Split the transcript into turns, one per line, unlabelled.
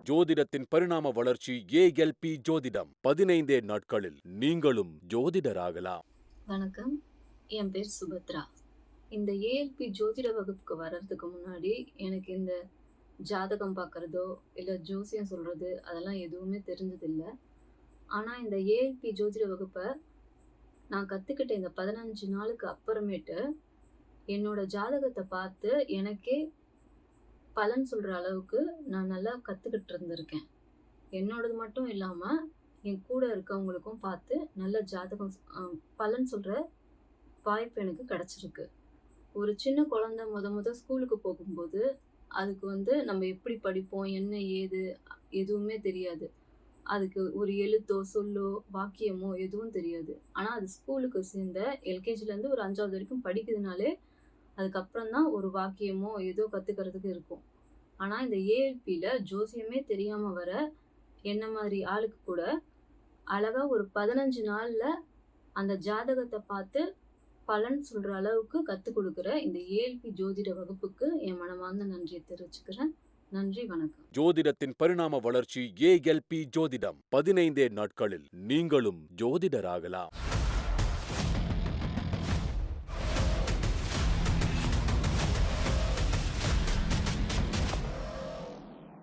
ஜோதிடத்தின் பரிணாம வளர்ச்சி ஏஎல்பி ஜோதிடம். 15 நாட்களில் நீங்களும் ஜோதிடராகலாம்.
வணக்கம், என் பேர் சுபத்ரா. இந்த ஏஎல்பி ஜோதிட வகுப்புக்கு வர்றதுக்கு முன்னாடி எனக்கு இந்த ஜாதகம் பார்க்குறதோ இல்லை ஜோசியம் சொல்கிறது அதெல்லாம் எதுவுமே தெரிஞ்சதில்லை. ஆனால் இந்த ஏஎல்பி ஜோதிட வகுப்பை நான் கற்றுக்கிட்ட இந்த 15 நாளுக்கு அப்புறமேட்டு என்னோட ஜாதகத்தை பார்த்து எனக்கே பலன் சொல்கிற அளவுக்கு நான் நல்லா கற்றுக்கிட்டு இருந்திருக்கேன். என்னோடது மட்டும் இல்லாமல் என் கூட இருக்கவங்களுக்கும் பார்த்து நல்ல ஜாதகம் பலன் சொல்கிற வாய்ப்பு எனக்கு கிடச்சிருக்கு. ஒரு சின்ன குழந்தை முத ஸ்கூலுக்கு போகும்போது அதுக்கு நம்ம எப்படி படிப்போம், என்ன ஏது எதுவுமே தெரியாது. அதுக்கு ஒரு எழுத்தோ சொல்லோ வாக்கியமோ எதுவும் தெரியாது. ஆனால் அது ஸ்கூலுக்கு சேர்ந்த எல்கேஜிலேருந்து ஒரு 5வது வரைக்கும் படிக்குதுனாலே அதுக்கப்புறம் தான் ஒரு வாக்கியமோ ஏதோ கற்றுக்கிறதுக்கு இருக்கும். ஆனால் இந்த ஏஎல்பியில் ஜோசியமே தெரியாமல் வர என்ன மாதிரி ஆளுக்கு கூட அழகாக ஒரு 15 நாளில் அந்த ஜாதகத்தை பார்த்து பலன் சொல்கிற அளவுக்கு கற்றுக் கொடுக்குற இந்த ஏஎல்பி ஜோதிட வகுப்புக்கு என் மனமார்ந்த நன்றியை தெரிவிச்சுக்கிறேன். நன்றி, வணக்கம்.
ஜோதிடத்தின் பரிணாம வளர்ச்சி ஏஎல்பி ஜோதிடம். 15 நாட்களில் நீங்களும் ஜோதிடராகலாம்.